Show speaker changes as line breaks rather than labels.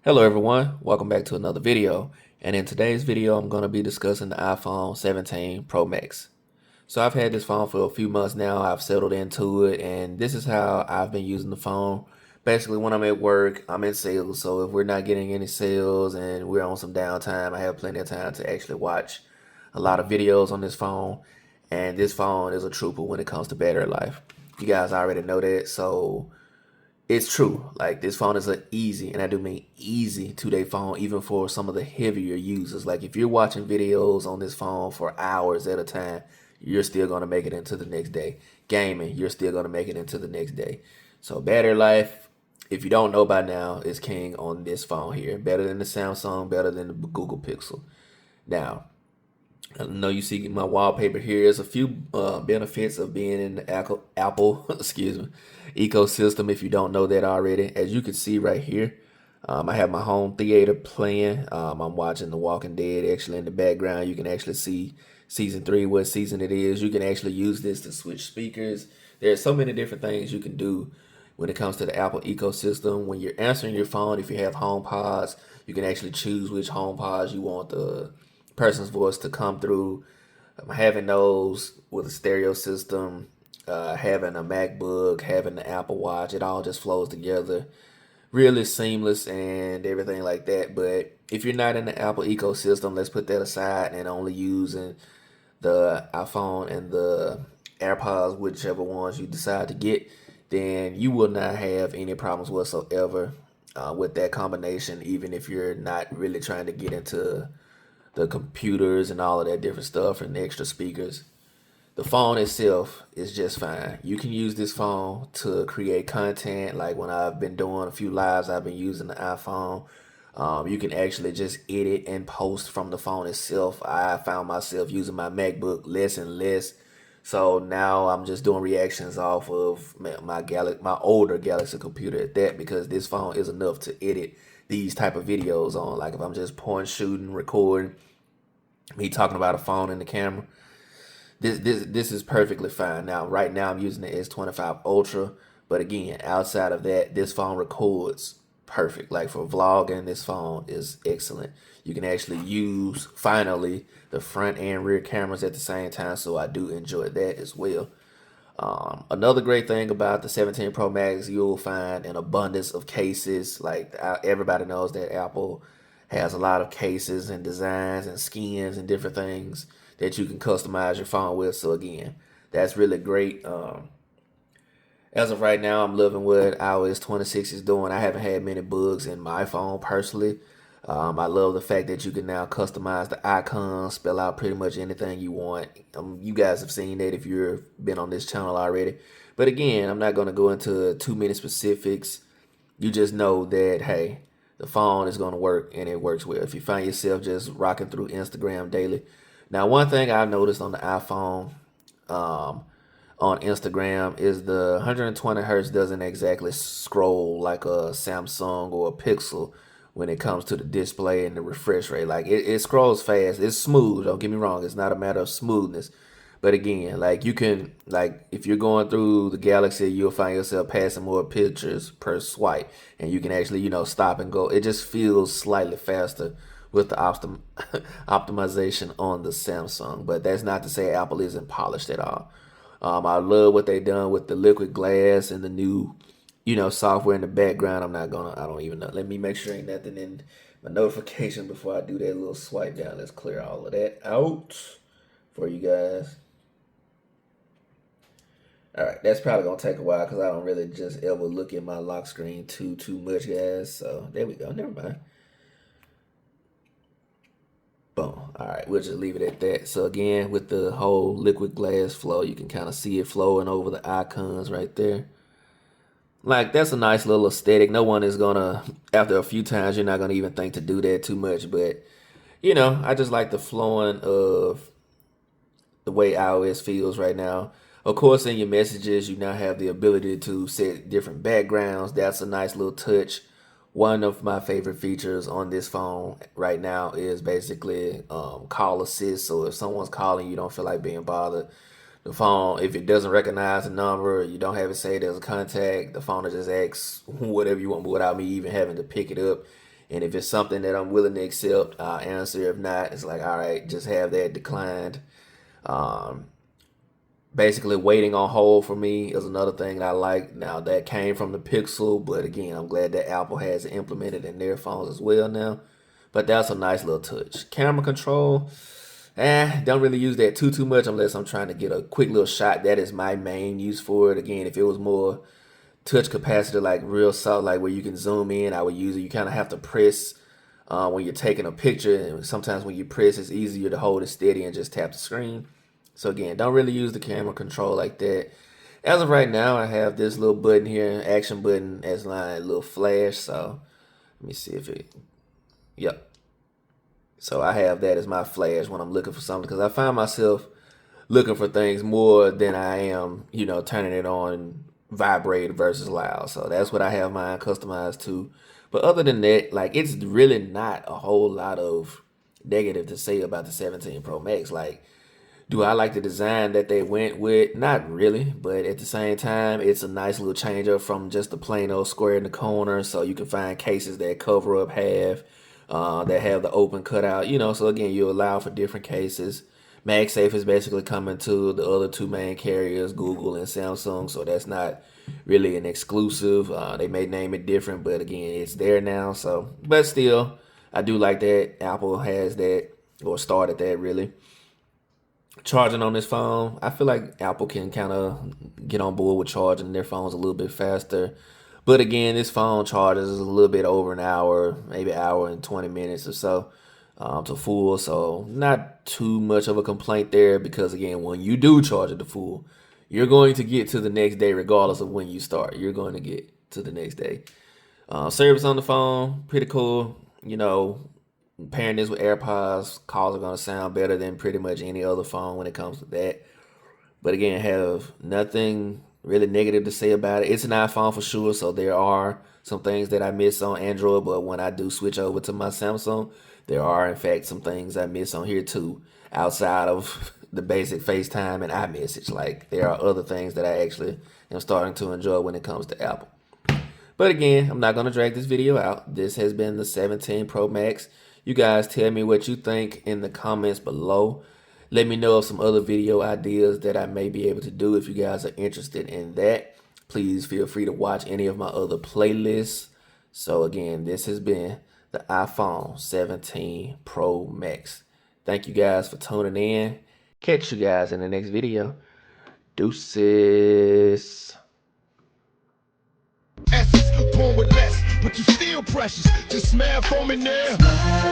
Hello everyone, welcome back to another video. And in today's video, I'm going to be discussing the iPhone 17 Pro Max. So I've had this phone for a few months now. I've settled into it, and this is how I've been using the phone. Basically, when I'm at work, I'm in sales. So if we're not getting any sales and we're on some downtime, I have plenty of time to actually watch a lot of videos on this phone. And this phone is a trooper when it comes to battery life. You guys already know that. So it's true. Like, this phone is an easy, and I do mean easy, 2-day phone, even for some of the heavier users. Like, if you're watching videos on this phone for hours at a time, you're still going to make it into the next day. Gaming, you're still going to make it into the next day. So battery life, if you don't know by now, is king on this phone here. Better than the Samsung, better than the Google Pixel. Now, I know you see my wallpaper here. There's a few benefits of being in the Apple excuse me, ecosystem if you don't know that already. As you can see right here, I have my home theater playing. I'm watching The Walking Dead actually in the background. You can actually see season 3, what season it is. You can actually use this to switch speakers. There's so many different things you can do when it comes to the Apple ecosystem. When you're answering your phone, if you have home pods, you can actually choose which home pods you want the person's voice to come through. Having those with a stereo system, having a MacBook, having the Apple Watch, it all just flows together. Really seamless and everything like that. But if you're not in the Apple ecosystem, let's put that aside and only using the iPhone and the AirPods, whichever ones you decide to get, then you will not have any problems whatsoever with that combination, even if you're not really trying to get into the computers and all of that different stuff and the extra speakers. The phone itself is just fine. You can use this phone to create content. Like when I've been doing a few lives, I've been using the iPhone. You can actually just edit and post from the phone itself. I found myself using my MacBook less and less. So now I'm just doing reactions off of my older Galaxy computer at that, because this phone is enough to edit these type of videos on. Like if I'm just point shooting, recording, me talking about a phone in the camera, this is perfectly fine. Now, right now I'm using the S25 Ultra, but again, outside of that, this phone records perfect. Like for vlogging, this phone is excellent. You can actually use finally the front and rear cameras at the same time, so I do enjoy that as well. Another great thing about the 17 Pro Max, you'll find an abundance of cases. Like everybody knows that Apple has a lot of cases and designs and skins and different things that you can customize your phone with. So again, that's really great. As of right now, I'm loving what iOS 26 is doing. I haven't had many bugs in my phone personally. I love the fact that you can now customize the icons, spell out pretty much anything you want. You guys have seen that if you've been on this channel already. But again, I'm not going to go into too many specifics. You just know that, hey, the phone is going to work and it works well. If you find yourself just rocking through Instagram daily. Now, one thing I've noticed on the iPhone, on Instagram, is the 120 hertz doesn't exactly scroll like a Samsung or a Pixel when it comes to the display and the refresh rate. Like it scrolls fast. It's smooth. Don't get me wrong. It's not a matter of smoothness. But again, like you can, like if you're going through the Galaxy, you'll find yourself passing more pictures per swipe, and you can actually, stop and go. It just feels slightly faster with the optimization on the Samsung. But that's not to say Apple isn't polished at all. I love what they done with the liquid glass and the new, software in the background. I don't even know. Let me make sure ain't nothing in my notification before I do that little swipe down. Let's clear all of that out for you guys. All right, that's probably gonna take a while because I don't really just ever look at my lock screen too much, guys. So there we go. Never mind. Boom. All right, we'll just leave it at that. So again, with the whole liquid glass flow, you can kind of see it flowing over the icons right there. Like that's a nice little aesthetic. No one is gonna, after a few times, you're not gonna even think to do that too much. But I just like the flowing of the way iOS feels right now. Of course, in your messages, you now have the ability to set different backgrounds. That's a nice little touch. One of my favorite features on this phone right now is basically call assist. So if someone's calling, you don't feel like being bothered. The phone, if it doesn't recognize the number, you don't have it say there's a contact, the phone will just asks whatever you want without me even having to pick it up And if it's something that I'm willing to accept, I'll answer. If not, it's like, all right, just have that declined. Um, Basically, waiting on hold for me is another thing that I like. Now, that came from the Pixel, but again, I'm glad that Apple has it implemented in their phones as well now. But that's a nice little touch. Camera control, don't really use that too much unless I'm trying to get a quick little shot. That is my main use for it. Again, if it was more touch capacitor, like real soft, like where you can zoom in, I would use it. You kind of have to press when you're taking a picture, and sometimes when you press, it's easier to hold it steady and just tap the screen. So again, don't really use the camera control like that. As of right now, I have this little button here, action button, as my little flash. So let me see if it, yep. So I have that as my flash when I'm looking for something, because I find myself looking for things more than I am, turning it on vibrate versus loud. So that's what I have mine customized to. But other than that, like, it's really not a whole lot of negative to say about the 17 Pro Max. Like, do I like the design that they went with? Not really, but at the same time, it's a nice little change up from just the plain old square in the corner. So you can find cases that cover up half, that have the open cutout, So again, you allow for different cases. MagSafe is basically coming to the other two main carriers, Google and Samsung. So that's not really an exclusive. They may name it different, but again, it's there now. So, but still, I do like that Apple has that, or started that really. Charging on this phone, I feel like Apple can kind of get on board with charging their phones a little bit faster. But again, this phone charges a little bit over an hour, maybe hour and 20 minutes or so to full. So not too much of a complaint there, because again, when you do charge it to full, you're going to get to the next day regardless of when you start. You're going to get to the next day. Service on the phone, pretty cool. Pairing this with AirPods, calls are going to sound better than pretty much any other phone when it comes to that. But again, have nothing really negative to say about it. It's an iPhone for sure, so there are some things that I miss on Android, but when I do switch over to my Samsung, there are in fact some things I miss on here too, outside of the basic FaceTime and iMessage. Like, there are other things that I actually am starting to enjoy when it comes to Apple. But again, I'm not going to drag this video out. This has been the 17 Pro Max. You guys tell me what you think in the comments below. Let me know of some other video ideas that I may be able to do if you guys are interested in that. Please feel free to watch any of my other playlists. So again, this has been the iPhone 17 Pro Max. Thank you guys for tuning in. Catch you guys in the next video. Deuces.
Essence, born with less, but you still precious. Just smile for me now.